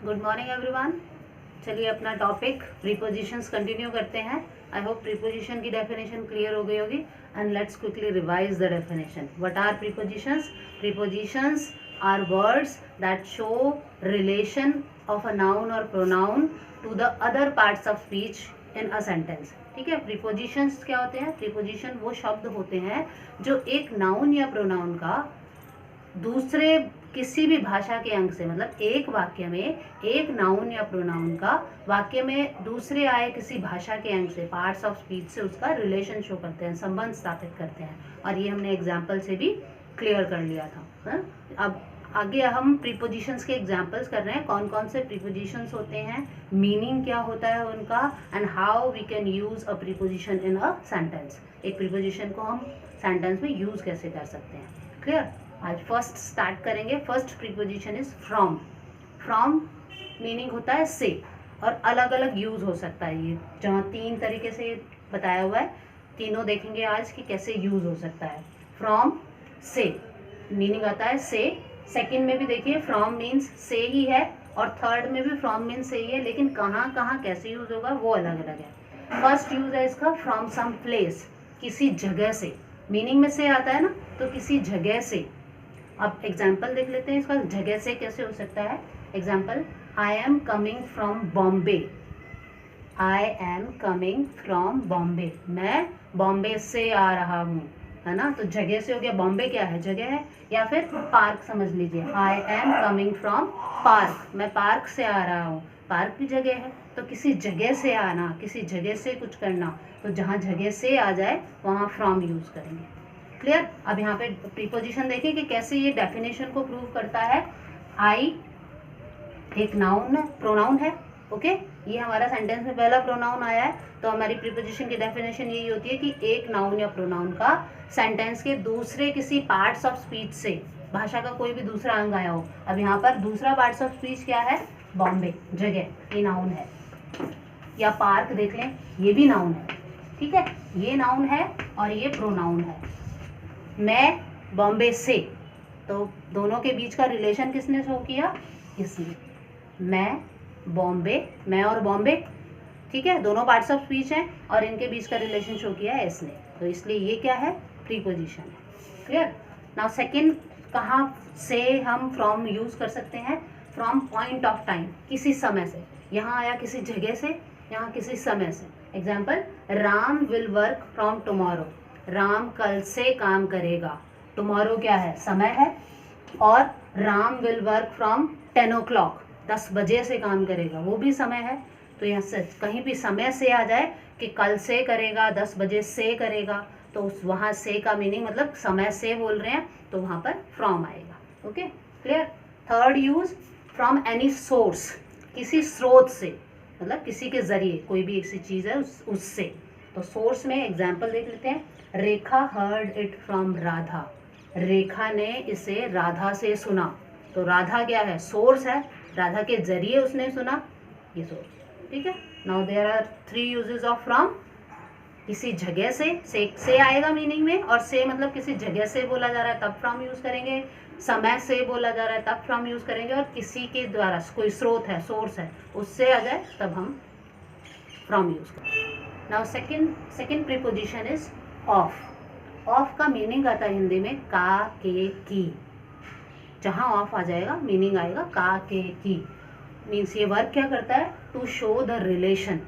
Good morning everyone. चलिए अपना topic prepositions continue करते हैं। आई होप प्रीपोजिशन की डेफिनेशन क्लियर हो गई होगी and let's quickly revise the definition. What are prepositions? Prepositions are words that show relation of a noun और pronoun to the other parts of speech in a sentence. ठीक है, prepositions क्या होते हैं? Preposition वो शब्द होते हैं जो एक नाउन या प्रोनाउन का दूसरे किसी भी भाषा के अंग से, मतलब एक वाक्य में एक नाउन या प्रोनाउन का वाक्य में दूसरे आए किसी भाषा के अंग से, पार्ट्स ऑफ स्पीच से उसका रिलेशन शो करते हैं, संबंध स्थापित करते हैं। और ये हमने एग्जाम्पल से भी क्लियर कर लिया था। है? अब आगे हम प्रीपोजिशंस के एग्जाम्पल्स कर रहे हैं, कौन कौन से प्रीपोजिशंस होते हैं, मीनिंग क्या होता है उनका, and how we can use a preposition in a sentence. एक प्रीपोजिशन को हम सेंटेंस में यूज कैसे कर सकते हैं। क्लियर? आज फर्स्ट स्टार्ट करेंगे। First preposition is from. From meaning होता है से, और अलग अलग यूज हो सकता है। ये जहाँ तीन तरीके से बताया हुआ है, तीनों देखेंगे आज कि कैसे यूज हो सकता है। फ्रॉम से मीनिंग आता है से। सेकंड में भी देखिए फ्रॉम मीन्स से ही है, और थर्ड में भी फ्रॉम मीन्स से ही है, लेकिन कहाँ कहाँ कैसे यूज होगा वो अलग अलग है। फर्स्ट यूज है इसका फ्रॉम सम प्लेस, किसी जगह से। मीनिंग में से आता है ना, तो किसी जगह से। अब एग्जाम्पल देख लेते हैं इसका, जगह से कैसे हो सकता है। Example, I am coming from Bombay. I am coming from Bombay, मैं बॉम्बे से आ रहा हूँ, है ना। तो जगह से हो गया, बॉम्बे क्या है? जगह है। या फिर पार्क समझ लीजिए, I am coming from park, मैं पार्क से आ रहा हूँ, पार्क भी जगह है। तो किसी जगह से आना, किसी जगह से कुछ करना, तो जहाँ जगह से आ जाए वहाँ फ्रॉम यूज करेंगे। क्लियर? अब यहाँ पे प्रीपोजिशन देखिए कि कैसे ये डेफिनेशन को प्रूव करता है। आई एक नाउन प्रोनाउन है। ओके, ये हमारा सेंटेंस में पहला प्रोनाउन आया है, तो हमारी प्रीपोजिशन की डेफिनेशन यही होती है कि एक नाउन या प्रोनाउन का सेंटेंस के दूसरे किसी पार्ट्स ऑफ स्पीच से, भाषा का कोई भी दूसरा अंग आया हो। अब यहाँ पर दूसरा पार्ट्स ऑफ स्पीच क्या है? बॉम्बे, जगह, ये नाउन है। या पार्क देख लें, ये भी नाउन है। ठीक है, ये नाउन है और ये प्रोनाउन है। मैं बॉम्बे से, तो दोनों के बीच का रिलेशन किसने शो किया? इसने। मैं बॉम्बे, मैं और बॉम्बे, ठीक है, दोनों पार्ट्स ऑफ स्पीच हैं और इनके बीच का रिलेशन शो किया है इसने, तो इसलिए ये क्या है? प्रीपोजिशन है। क्लियर? नाउ सेकंड, कहाँ से हम फ्रॉम यूज कर सकते हैं? फ्रॉम पॉइंट ऑफ टाइम, किसी समय से। यहाँ आया किसी जगह से, यहाँ किसी समय से। Example, Ram will work from tomorrow, Ram कल से काम करेगा। टुमारो क्या है? समय है। और Ram will work from 10 o'clock, 10 बजे से काम करेगा, वो भी समय है। तो यहाँ से कहीं भी समय से आ जाए कि कल से करेगा, 10 बजे से करेगा, तो उस वहाँ से का मीनिंग मतलब समय से बोल रहे हैं, तो वहाँ पर फ्रॉम आएगा। Okay, clear? Third use, from any source, किसी स्रोत से, मतलब किसी के जरिए, कोई भी ऐसी चीज़ है उससे। तो सोर्स में एग्जाम्पल देख लेते हैं। रेखा हर्ड इट फ्रॉम राधा, रेखा ने इसे राधा से सुना। तो राधा क्या है? सोर्स है, राधा के जरिए उसने सुना, ये सोर्स। ठीक है, now there are 3 uses of from. किसी जगह से आएगा मीनिंग में, और से मतलब किसी जगह से बोला जा रहा है तब फ्रॉम यूज करेंगे, समय से बोला जा रहा है तब फ्रॉम यूज करेंगे, और किसी के द्वारा, कोई स्रोत है, सोर्स है, उससे आ जाए तब हम फ्रॉम यूज करेंगे। Now second preposition is of. Of का मीनिंग आता है हिंदी में का, के, की। जहाँ ऑफ आ जाएगा मीनिंग आएगा का, के, की। मीन्स ये वर्क क्या करता है? टू शो द रिलेशन,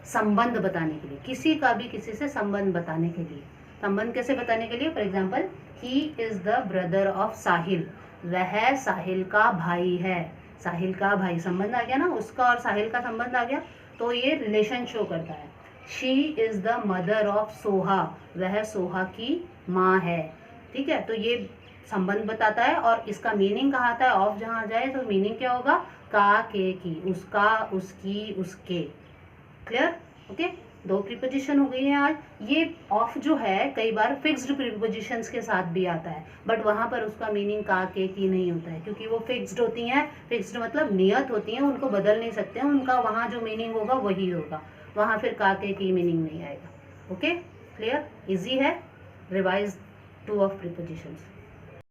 संबंध बताने के लिए, किसी का भी किसी से संबंध बताने के लिए। संबंध कैसे बताने के लिए? For example, he is the brother of Sahil, वह साहिल का भाई है। साहिल का भाई, संबंध आ गया ना, उसका और साहिल का संबंध आ गया, तो ये रिलेशन शो करता है। She is the mother of Soha, वह सोहा की माँ है। ठीक है, तो ये संबंध बताता है, और इसका मीनिंग कहाँ आता है? ऑफ जहाँ आ जाए तो मीनिंग क्या होगा? का, के, की, उसका, उसकी, उसके। क्लियर? ओके, 2 प्रीपोजिशन हो गई हैं आज। ये ऑफ जो है कई बार फिक्स्ड प्रीपोजिशंस के साथ भी आता है, बट वहाँ पर उसका मीनिंग का, के, की नहीं होता है, क्योंकि वो फिक्स्ड होती हैं। फिक्स्ड मतलब नियत होती हैं, उनको बदल नहीं सकते हैं, उनका वहाँ जो मीनिंग होगा वही होगा, वहाँ फिर का, के, की मीनिंग नहीं आएगा। Okay, clear? इजी है। Revise 2 of prepositions.